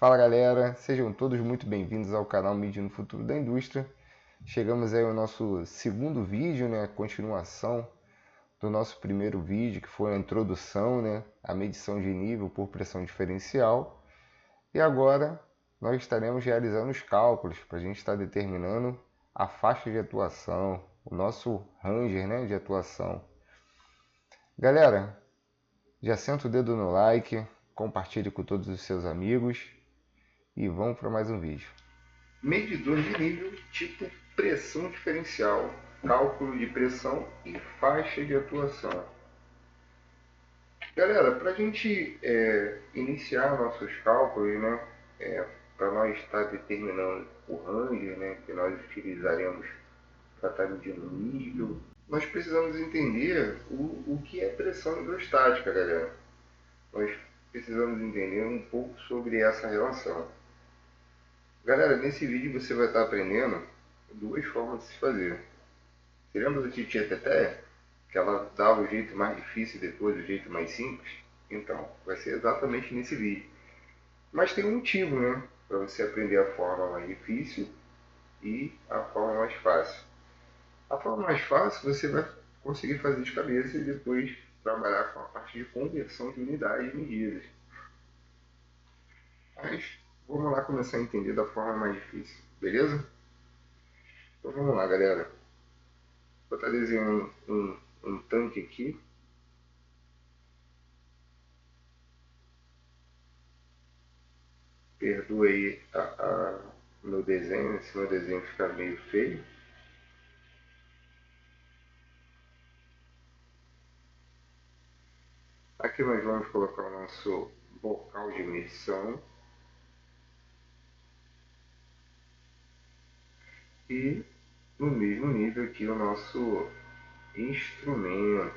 Fala galera, sejam todos muito bem-vindos ao canal Mídia no Futuro da Indústria. Chegamos aí ao nosso segundo vídeo, né, a continuação do nosso primeiro vídeo, que foi a introdução, né, à medição de nível por pressão diferencial. E agora nós estaremos realizando os cálculos para a gente estar determinando a faixa de atuação, o nosso ranger, né, de atuação. Galera, já senta o dedo no like, compartilhe com todos os seus amigos e vamos para mais um vídeo. Medidor de nível tipo pressão diferencial, cálculo de pressão e faixa de atuação. Galera, para a gente iniciar nossos cálculos, né, para nós estar determinando o ranger, né, que nós utilizaremos para estar medindo o nível, nós precisamos entender o que é pressão hidrostática, galera. Nós precisamos entender um pouco sobre essa relação. Galera, nesse vídeo você vai estar aprendendo duas formas de se fazer. Você lembra da titia Teté? Que ela dava o jeito mais difícil e depois o jeito mais simples? Então, vai ser exatamente nesse vídeo. Mas tem um motivo, né? Para você aprender a forma mais difícil e a forma mais fácil. A forma mais fácil você vai conseguir fazer de cabeça e depois trabalhar com a parte de conversão de unidades medidas. Mas vamos lá começar a entender da forma mais difícil, beleza? Então vamos lá, galera. Vou estar desenhando um tanque aqui. Perdoe aí o meu desenho, se meu desenho ficar meio feio. Aqui nós vamos colocar o nosso bocal de medição. E no mesmo nível aqui o nosso instrumento.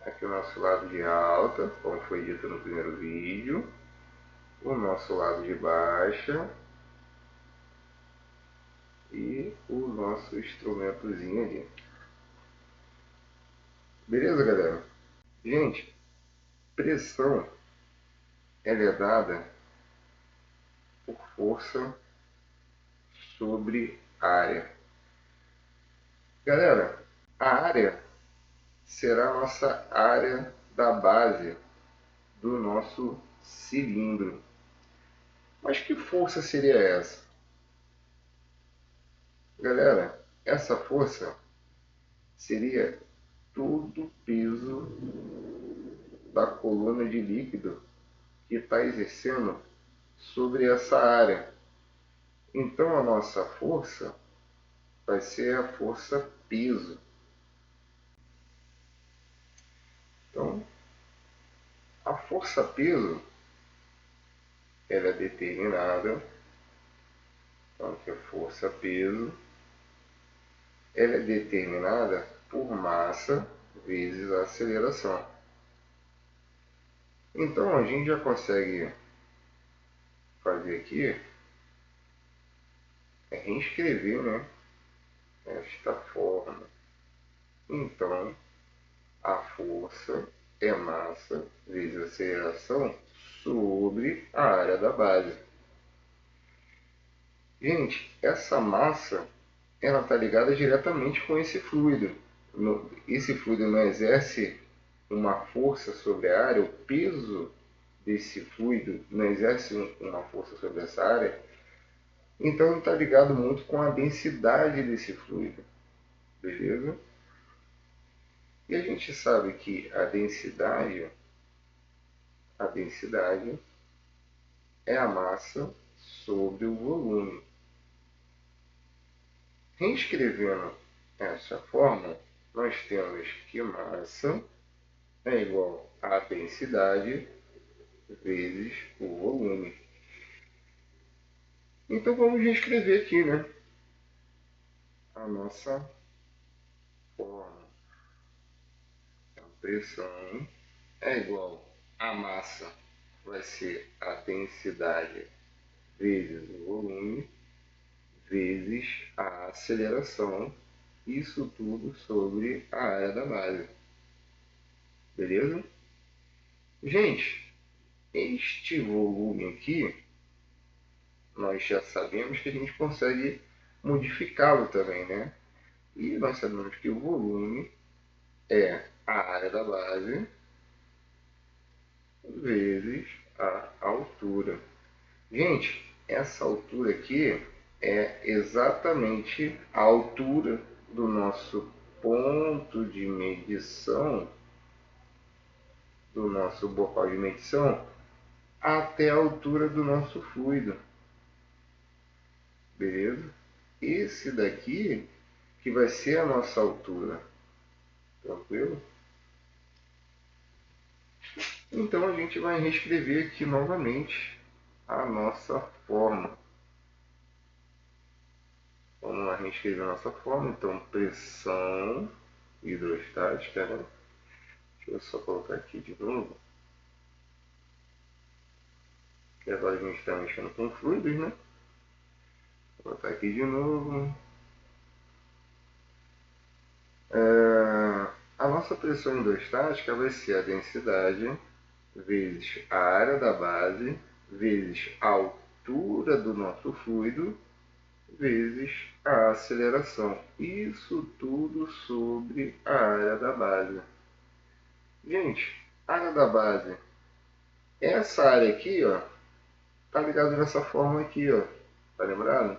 Aqui o nosso lado de alta, como foi dito no primeiro vídeo. O nosso lado de baixa. E o nosso instrumentozinho ali. Beleza, galera? Gente, pressão ela é dada por força sobre área. Galera, a área será a nossa área da base do nosso cilindro. Mas que força seria essa? Galera, essa força seria todo o peso da coluna de líquido que está exercendo sobre essa área. Então a nossa força vai ser a força peso. Então, a força peso ela é determinada, então que a força peso ela é determinada por massa vezes a aceleração. Então a gente já consegue fazer aqui reescrever, né, esta forma. Então a força é massa vezes aceleração sobre a área da base. Gente, essa massa ela está ligada diretamente com esse fluido. Esse fluido não exerce uma força sobre a área, o peso desse fluido não exerce uma força sobre essa área, então está ligado muito com a densidade desse fluido, beleza? E a gente sabe que a densidade é a massa sobre o volume. Reescrevendo essa forma, nós temos que massa é igual a densidade vezes o volume. Então vamos reescrever aqui, né, a nossa forma. Então, pressão é igual a massa, vai ser a densidade vezes o volume, vezes a aceleração, isso tudo sobre a área da base. Beleza? Gente, este volume aqui nós já sabemos que a gente consegue modificá-lo também, né? E nós sabemos que o volume é a área da base vezes a altura. Gente, essa altura aqui é exatamente a altura do nosso ponto de medição, do nosso bocal de medição, até a altura do nosso fluido. Beleza? Esse daqui que vai ser a nossa altura. Tranquilo? Então a gente vai reescrever aqui novamente a nossa forma. Vamos lá reescrever a nossa forma. Então, pressão hidrostática, né? Deixa eu só colocar aqui de novo. Que agora a gente está mexendo com fluidos, né? Vou botar aqui de novo. A nossa pressão hidrostática vai ser a densidade vezes a área da base vezes a altura do nosso fluido vezes a aceleração. Isso tudo sobre a área da base. Gente, área da base. Essa área aqui, ó, tá ligado nessa forma aqui, ó. Tá lembrado?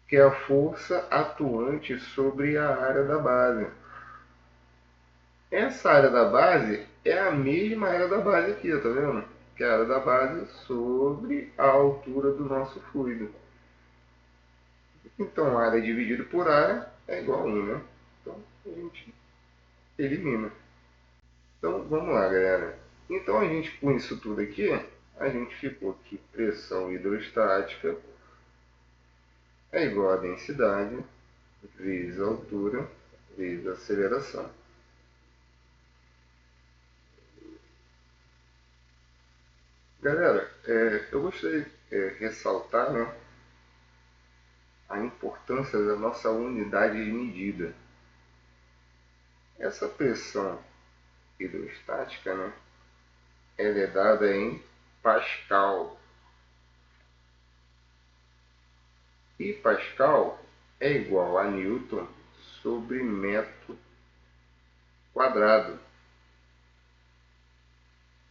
Que é a força atuante sobre a área da base. Essa área da base é a mesma área da base aqui, ó, tá vendo? Que é a área da base sobre a altura do nosso fluido. Então, área dividido por área é igual a 1, né? Então, a gente elimina. Então, vamos lá, galera. Então, a gente com isso tudo aqui, a gente ficou que pressão hidrostática é igual a densidade vezes a altura vezes a aceleração. Galera, eu gostaria de ressaltar, né, a importância da nossa unidade de medida. Essa pressão hidrostática, né, ela é dada em Pascal. E Pascal é igual a Newton sobre metro quadrado,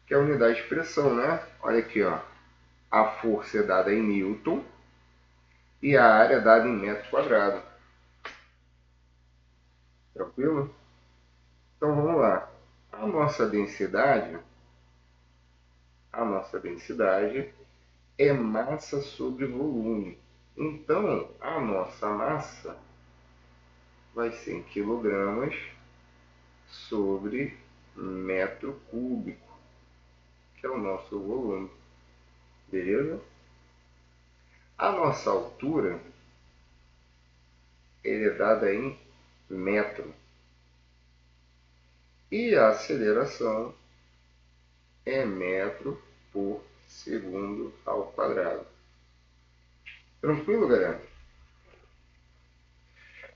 que é a unidade de pressão, né? Olha aqui, ó. A força é dada em Newton e a área é dada em metro quadrado. Tranquilo? Então vamos lá. A nossa densidade é massa sobre volume. Então, a nossa massa vai ser em quilogramas sobre metro cúbico, que é o nosso volume. Beleza? A nossa altura é dada em metro. E a aceleração é metro por segundo ao quadrado. Tranquilo, galera?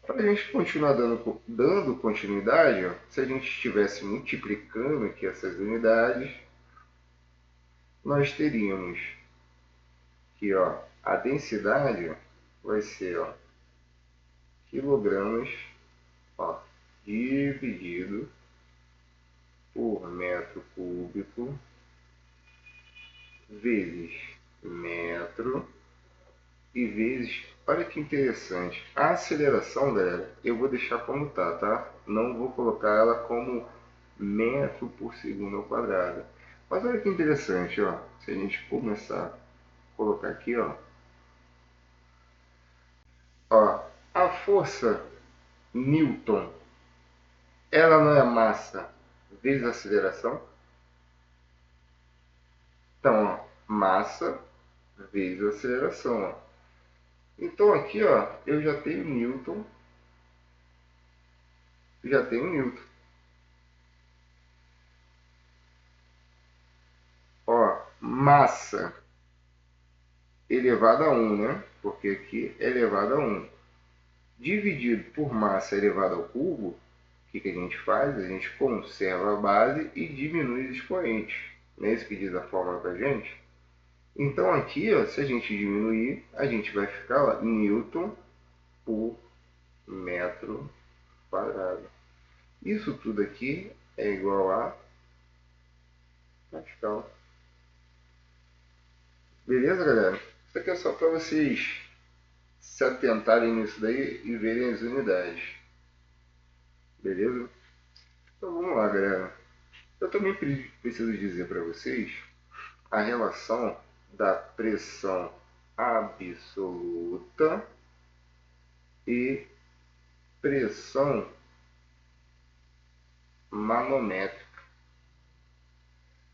Para a gente continuar dando continuidade, ó, se a gente estivesse multiplicando aqui essas unidades, nós teríamos que, ó, a densidade vai ser, ó, quilogramas, ó, dividido por metro cúbico vezes metro e vezes, olha que interessante, a aceleração, galera, eu vou deixar como tá? Não vou colocar ela como metro por segundo ao quadrado. Mas olha que interessante, ó, se a gente começar a colocar aqui, ó, a força Newton, ela não é massa vezes aceleração? Então, ó, massa vezes aceleração, ó. Então aqui, ó, eu já tenho Newton, Ó, massa elevado a 1, né? Porque aqui é elevado a 1. Dividido por massa elevado ao cubo, o que a gente faz? A gente conserva a base e diminui os expoentes. Não é isso que diz a fórmula para a gente? Então aqui, ó, se a gente diminuir, a gente vai ficar lá, em Newton por metro quadrado. Isso tudo aqui é igual a Pascal. Beleza, galera? Isso aqui é só para vocês se atentarem nisso daí e verem as unidades. Beleza? Então vamos lá, galera. Eu também preciso dizer para vocês a relação da pressão absoluta e pressão manométrica.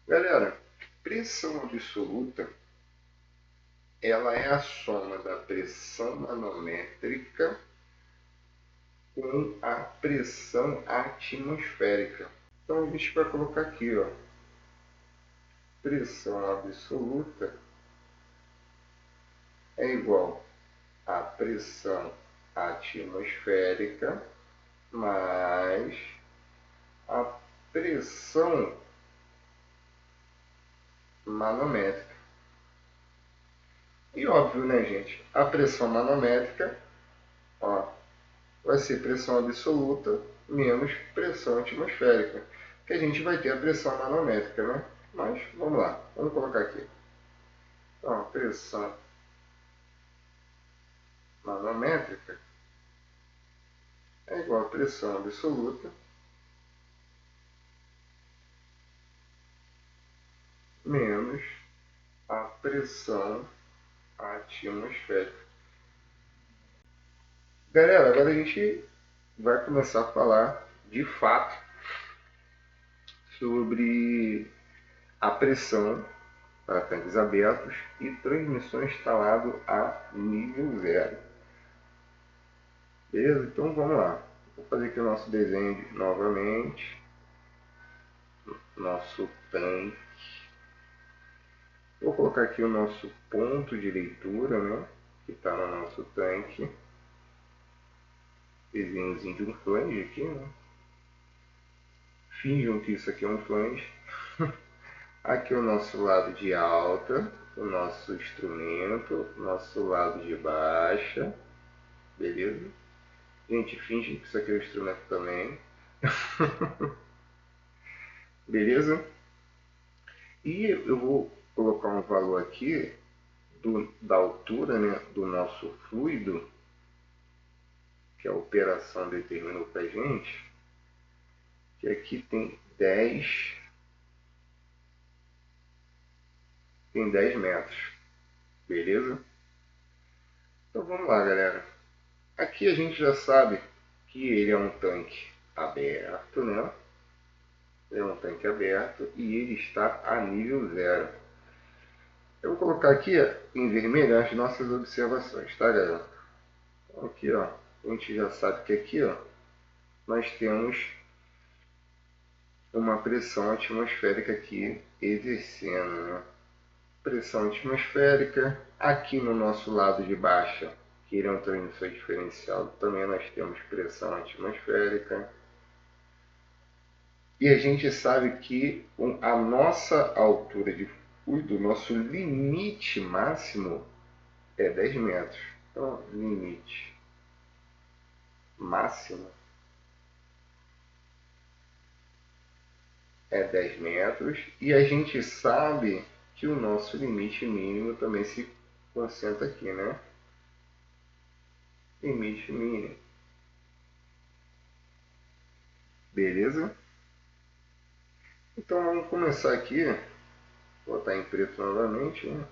Galera, pressão absoluta ela é a soma da pressão manométrica com a pressão atmosférica. Então a gente vai colocar aqui, ó, pressão absoluta é igual à pressão atmosférica mais a pressão manométrica. E óbvio, né, gente? A pressão manométrica, ó, vai ser pressão absoluta menos pressão atmosférica. Que a gente vai ter a pressão manométrica, né? Mas vamos lá, vamos colocar aqui. Então, a pressão manométrica é igual a pressão absoluta menos a pressão atmosférica. Galera, agora a gente vai começar a falar de fato sobre a pressão para tanques abertos e transmissão instalado a nível zero. Beleza? Então vamos lá. Vou fazer aqui o nosso desenho novamente. Nosso tanque. Vou colocar aqui o nosso ponto de leitura, né? Que está no nosso tanque. Desenhozinho de um flange aqui, né? Finjam que isso aqui é um flange. Aqui o nosso lado de alta, o nosso instrumento, nosso lado de baixa, beleza? Gente, finge que isso aqui é o instrumento também. Beleza? E eu vou colocar um valor aqui da altura, né, do nosso fluido, que a operação determinou para a gente, que aqui tem 10 metros. Beleza? Então vamos lá, galera. Aqui a gente já sabe que ele é um tanque aberto, né? Ele é um tanque aberto e ele está a nível zero. Eu vou colocar aqui em vermelho as nossas observações, tá, galera? Então, aqui, ó, a gente já sabe que aqui, ó, nós temos uma pressão atmosférica aqui exercendo, né? Pressão atmosférica. Aqui no nosso lado de baixa, que ele é um transmissor diferencial, também nós temos pressão atmosférica. E a gente sabe que a nossa altura de fluido, o nosso limite máximo é 10 metros. Então, limite máximo é 10 metros. E a gente sabe que o nosso limite mínimo também se concentra aqui, né? Limite mínimo. Beleza? Então vamos começar aqui. Vou botar em preto novamente, né?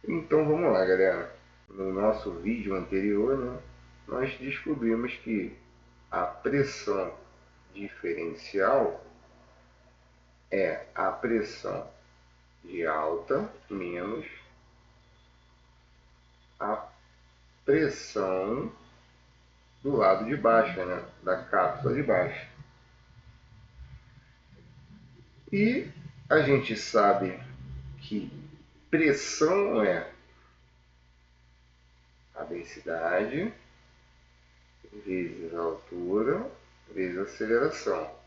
Então vamos lá, galera. No nosso vídeo anterior, né, nós descobrimos que a pressão diferencial é a pressão de alta menos a pressão do lado de baixo, né, da cápsula de baixo. E a gente sabe que pressão é a densidade vezes a altura vezes a aceleração.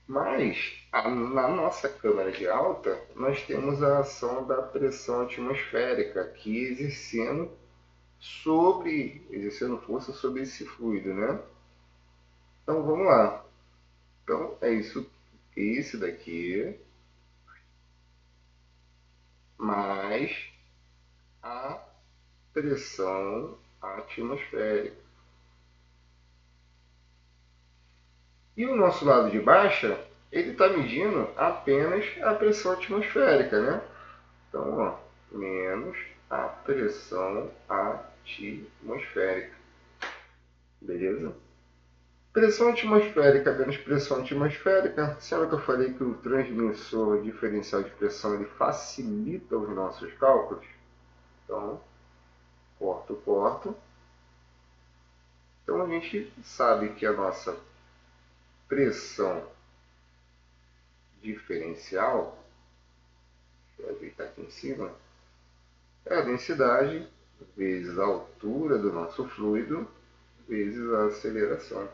Mas Na nossa câmara de alta, nós temos a ação da pressão atmosférica aqui exercendo força sobre esse fluido, né? Então vamos lá. Então é isso, esse daqui mais a pressão atmosférica. E o nosso lado de baixa, ele está medindo apenas a pressão atmosférica, né? Então, ó, menos a pressão atmosférica. Beleza? Pressão atmosférica menos pressão atmosférica. Será que eu falei que o transmissor diferencial de pressão ele facilita os nossos cálculos? Então, corto, corto. Então a gente sabe que a nossa pressão diferencial, vou ajeitar aqui em cima, é a densidade vezes a altura do nosso fluido vezes a aceleração.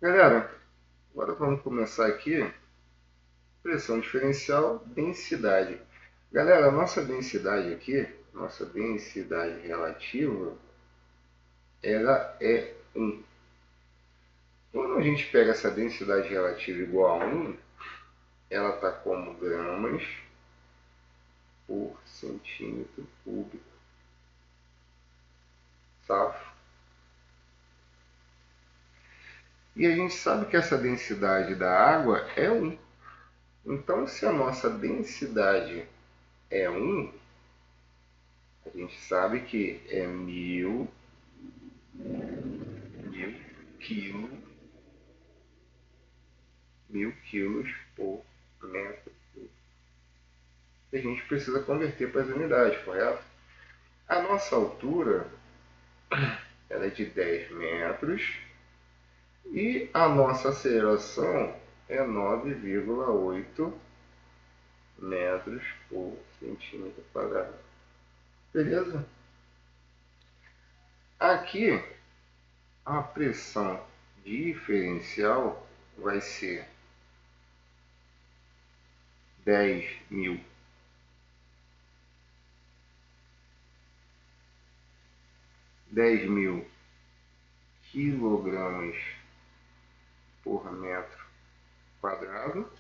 Galera, agora vamos começar aqui. Pressão diferencial, densidade. Galera, a nossa densidade aqui, nossa densidade relativa, ela é 1. Quando a gente pega essa densidade relativa igual a 1, ela está como gramas por centímetro cúbico. Safo. E a gente sabe que essa densidade da água é 1. Então, se a nossa densidade é 1, a gente sabe que é 1000 quilos, 1000 quilos por metro. A gente precisa converter para as unidades, correto? A nossa altura ela é de 10 metros e a nossa aceleração é 9,8 metros por centímetro quadrado. Beleza? Aqui a pressão diferencial vai ser 10.000 quilogramas por metro quadrado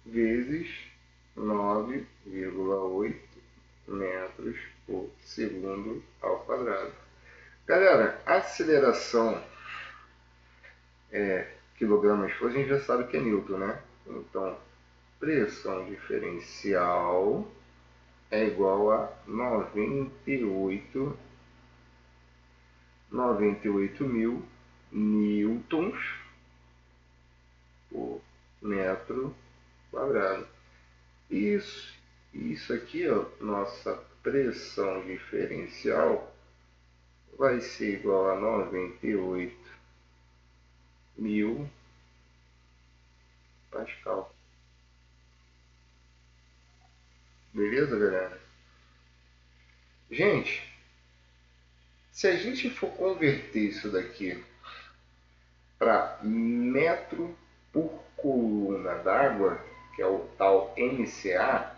vezes 9,8 metros por segundo ao quadrado. Galera, a aceleração quilogramas por, a gente já sabe que é Newton, né? Então, pressão diferencial é igual a 98 mil newtons por metro quadrado. Isso aqui, ó, nossa pressão diferencial vai ser igual a 98.000 Pascal. Beleza, galera? Gente, se a gente for converter isso daqui para metro por coluna d'água, que é o tal MCA,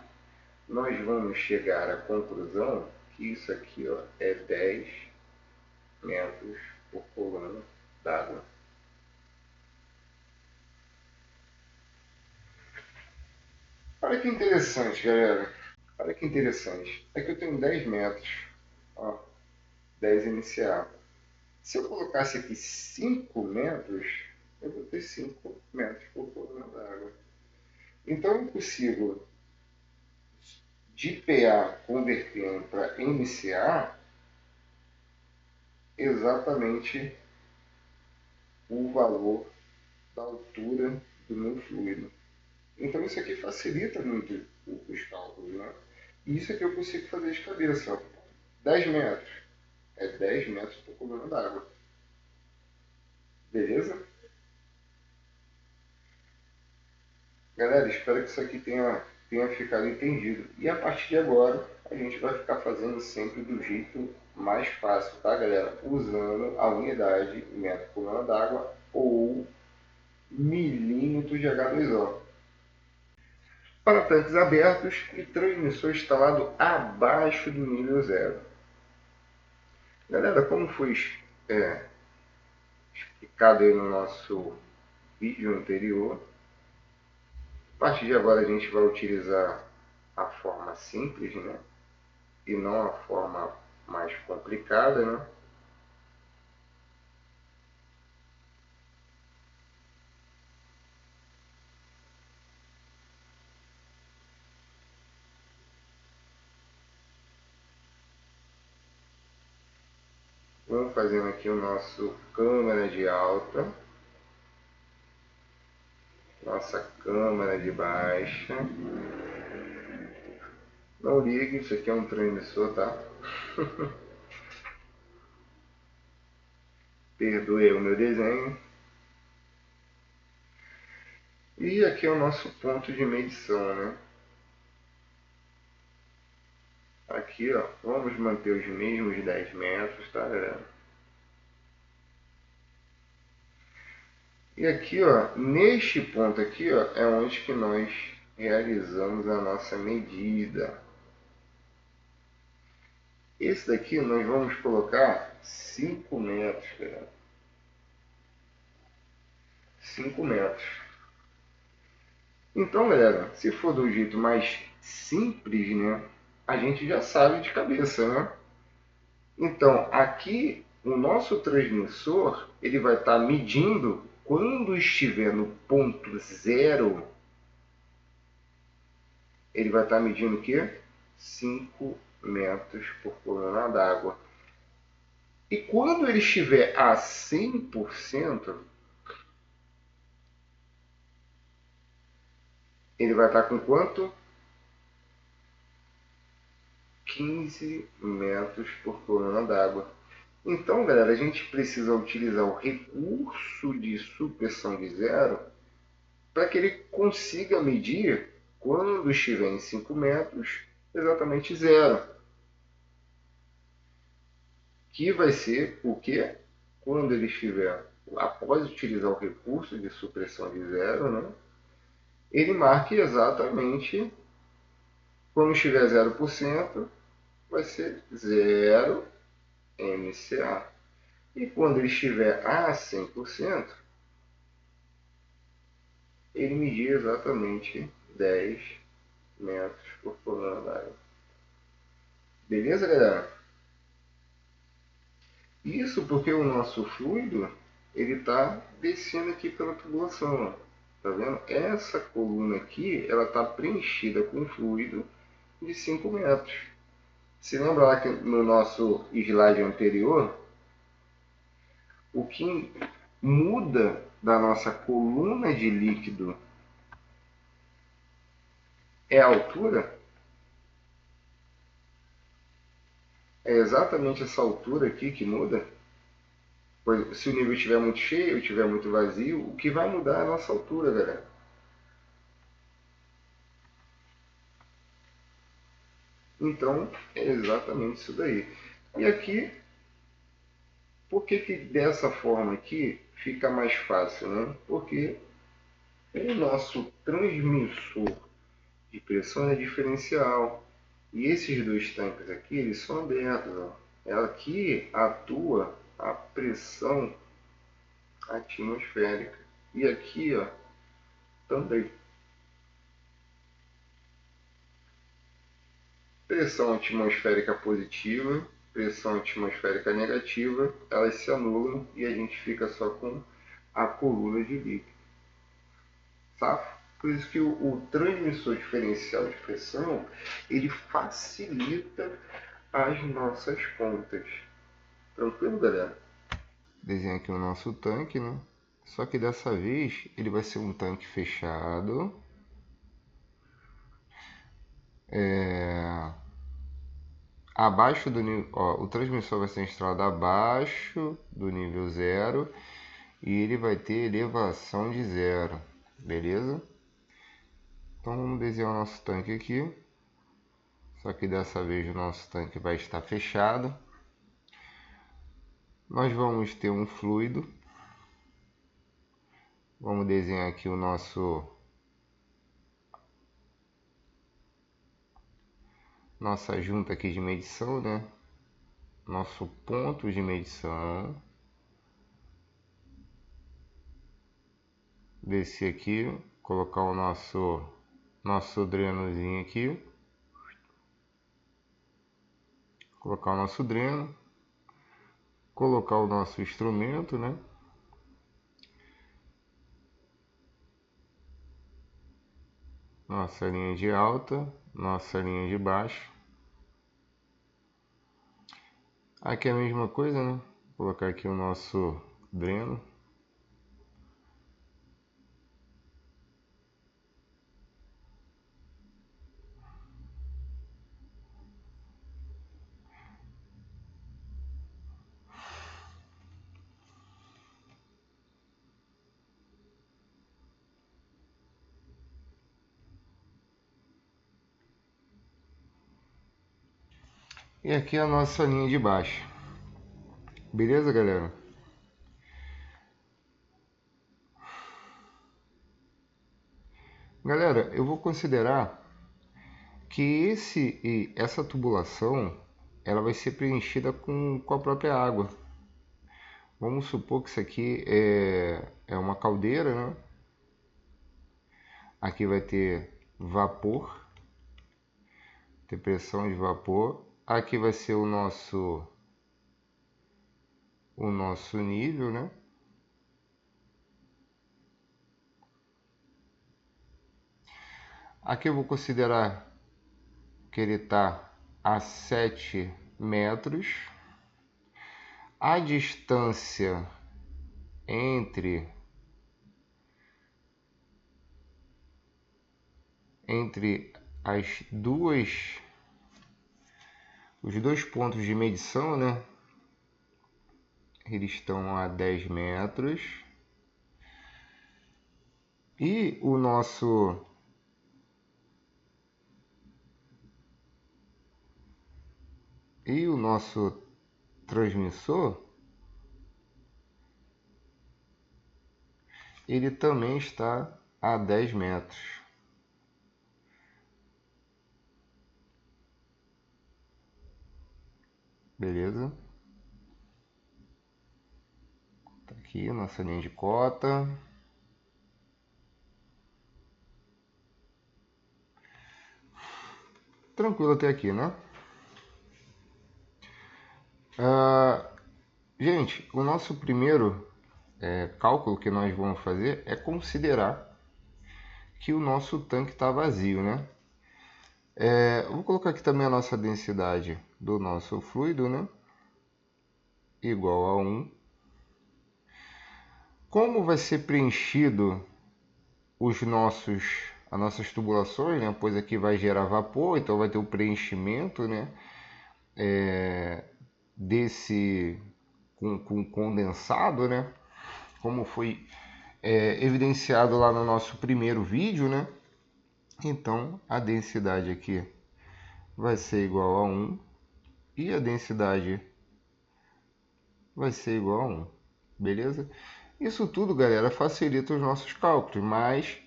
nós vamos chegar à conclusão que isso aqui, ó, é 10 metros por coluna d'água. Olha que interessante, galera. Olha que interessante. Aqui eu tenho 10 metros. Ó, 10 MCA. Se eu colocasse aqui 5 metros, eu vou ter 5 metros por coluna d'água. Então eu consigo, de PA convertendo para MCA, exatamente o valor da altura do meu fluido. Então isso aqui facilita muito os cálculos, né? E isso aqui eu consigo fazer de cabeça. Ó. 10 metros. É 10 metros por coluna d'água. Beleza? Galera, espero que isso aqui tenha ficado entendido. E a partir de agora, a gente vai ficar fazendo sempre do jeito mais fácil, tá, galera? Usando a unidade metro por coluna d'água ou milímetros de H2O. Para tanques abertos e transmissor instalado abaixo do nível zero. Galera, como foi explicado aí no nosso vídeo anterior, a partir de agora a gente vai utilizar a forma simples, né? E não a forma mais complicada, né? Vamos fazendo aqui o nosso câmara de alta, nossa câmara de baixa. Não ligue, isso aqui é um transmissor, tá? Perdoe o meu desenho. E aqui é o nosso ponto de medição, né? Aqui, ó, vamos manter os mesmos 10 metros, tá, galera? E aqui, ó, neste ponto aqui, ó, é onde que nós realizamos a nossa medida. Esse daqui nós vamos colocar 5 metros, galera. 5 metros. Então, galera, se for do jeito mais simples, né, a gente já sabe de cabeça, né? Então, aqui, o nosso transmissor, ele vai estar medindo quando estiver no ponto zero, ele vai estar medindo o quê? 5 metros por coluna d'água. E quando ele estiver a 100%, ele vai estar com quanto? 15 metros por coluna d'água. Então, galera, a gente precisa utilizar o recurso de supressão de zero para que ele consiga medir, quando estiver em 5 metros, exatamente zero. Que vai ser o que? Quando ele estiver, após utilizar o recurso de supressão de zero, né, ele marque exatamente, quando estiver 0%, vai ser 0 MCA. E quando ele estiver a 100%, ele medir exatamente 10 metros por coluna d'água. Beleza, galera? Isso porque o nosso fluido ele está descendo aqui pela tubulação. Ó. Tá vendo? Essa coluna aqui ela está preenchida com fluido de 5 metros. Se lembra lá que no nosso slide anterior, o que muda da nossa coluna de líquido é a altura? É exatamente essa altura aqui que muda. Pois, se o nível estiver muito cheio, estiver muito vazio, o que vai mudar é a nossa altura, galera. Então, é exatamente isso daí. E aqui, por que que dessa forma aqui fica mais fácil, né? Porque o nosso transmissor de pressão é diferencial. E esses dois tanques aqui, eles são abertos. Ó. Aqui atua a pressão atmosférica. E aqui, ó, também. Pressão atmosférica positiva, pressão atmosférica negativa, elas se anulam e a gente fica só com a coluna de líquido. Tá? Por isso que o transmissor diferencial de pressão, ele facilita as nossas contas. Tranquilo, galera? Desenha aqui o nosso tanque, né? Só que dessa vez ele vai ser um tanque fechado. Abaixo do nível, ó, o transmissor vai ser instalado abaixo do nível zero e ele vai ter elevação de zero, beleza? Então vamos desenhar o nosso tanque aqui. Só que dessa vez o nosso tanque vai estar fechado. Nós vamos ter um fluido Vamos desenhar aqui o nossa junta aqui de medição, né? Nosso ponto de medição. Descer aqui, colocar o nosso drenozinho aqui. Colocar o nosso dreno. Colocar o nosso instrumento, né? Nossa linha de alta, nossa linha de baixo. Aqui é a mesma coisa, né? Vou colocar aqui o nosso dreno. E aqui é a nossa linha de baixo. Beleza, galera? Galera, eu vou considerar que essa tubulação ela vai ser preenchida com a própria água. Vamos supor que isso aqui é uma caldeira, né? Aqui vai ter vapor, ter pressão de vapor. Aqui vai ser o nosso nível, né? Aqui eu vou considerar que ele está a 7 metros. A distância entre os dois pontos de medição, né? Eles estão a 10 metros. E o nosso transmissor, ele também está a 10 metros. Beleza? Tá aqui nossa linha de cota. Tranquilo até aqui, né? Gente, o nosso primeiro cálculo que nós vamos fazer é considerar que o nosso tanque está vazio, né? Vou colocar aqui também a nossa densidade do nosso fluido, né? Igual a 1. Como vai ser preenchido as nossas tubulações, né? Pois aqui vai gerar vapor, então vai ter o preenchimento, né? Com condensado, né? Como foi evidenciado lá no nosso primeiro vídeo, né? Então a densidade aqui vai ser igual a 1 e a densidade vai ser igual a 1, beleza? Isso tudo, galera, facilita os nossos cálculos, mas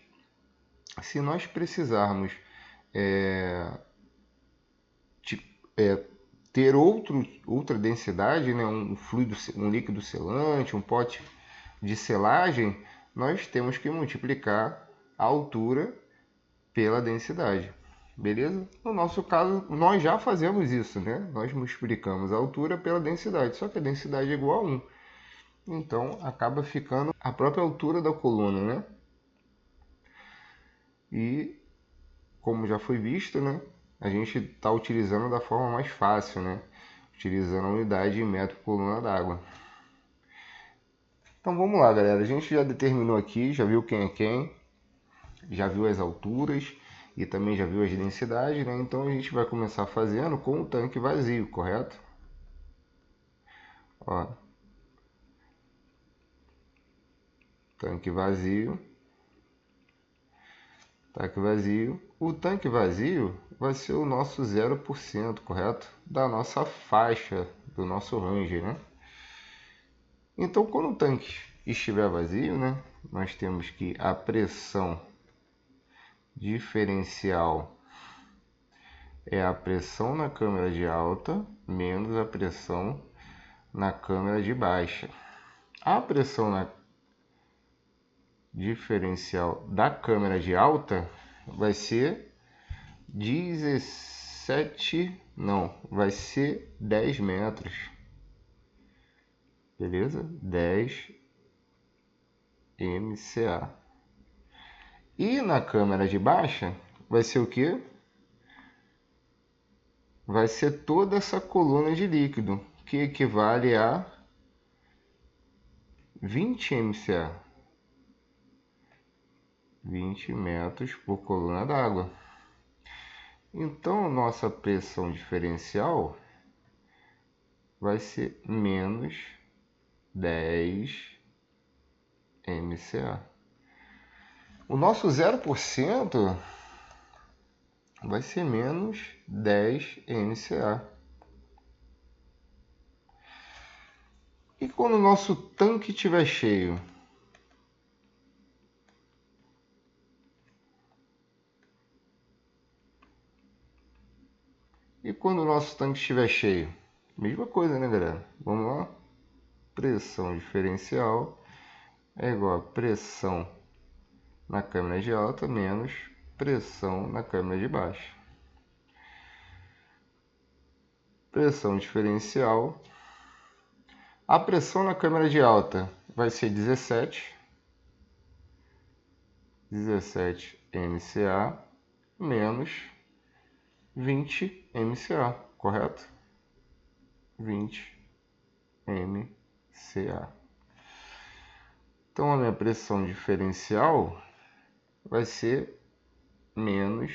se nós precisarmos ter outra densidade, né, um líquido selante, um pote de selagem, nós temos que multiplicar a altura pela densidade, beleza? No nosso caso, nós já fazemos isso, né? Nós multiplicamos a altura pela densidade, só que a densidade é igual a 1. Então, acaba ficando a própria altura da coluna, né? E, como já foi visto, né? A gente está utilizando da forma mais fácil, né? Utilizando a unidade de metro por coluna d'água. Então, vamos lá, galera. A gente já determinou aqui, já viu quem é quem, já viu as alturas e também já viu as densidades, né? Então, a gente vai começar fazendo com o tanque vazio, correto? Ó, tanque vazio. Tanque vazio. O tanque vazio vai ser o nosso 0%, correto? Da nossa faixa, do nosso range, né? Então, quando o tanque estiver vazio, né, nós temos que a pressão diferencial é a pressão na câmara de alta menos a pressão na câmara de baixa. A pressão na diferencial da câmara de alta vai ser 10 metros. Beleza? 10 MCA. E na câmara de baixa vai ser o quê? Vai ser toda essa coluna de líquido, que equivale a 20 MCA. 20 metros por coluna d'água. Então, nossa pressão diferencial vai ser menos 10 MCA. O nosso 0% vai ser menos 10 MCA. E quando o nosso tanque estiver cheio? E quando o nosso tanque estiver cheio? Mesma coisa, né, galera? Vamos lá? Pressão diferencial é igual a pressão na câmara de alta menos pressão na câmara de baixa. Pressão diferencial. A pressão na câmara de alta vai ser 17 MCA menos 20 MCA, correto? 20 MCA. Então a minha pressão diferencial vai ser menos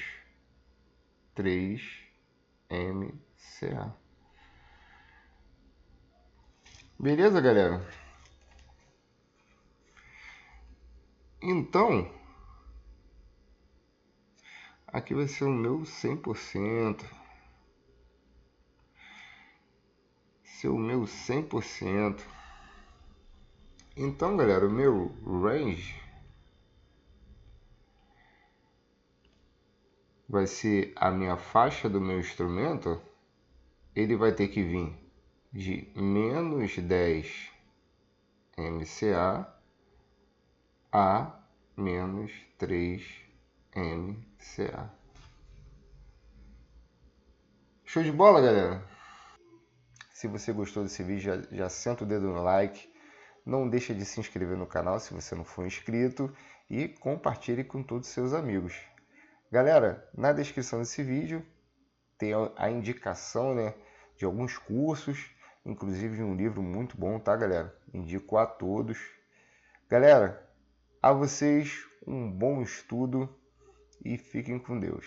3 MCA. Beleza, galera? Então, aqui vai ser o meu 100%. Seu meu 100%. Então, galera, o meu range vai ser a minha faixa do meu instrumento. Ele vai ter que vir de menos 10 MCA a menos 3 MCA. Show de bola, galera? Se você gostou desse vídeo, já senta o dedo no like. Não deixa de se inscrever no canal se você não for inscrito. E compartilhe com todos os seus amigos. Galera, na descrição desse vídeo tem a indicação, né, de alguns cursos, inclusive de um livro muito bom, tá, galera? Indico a todos. Galera, a vocês um bom estudo e fiquem com Deus.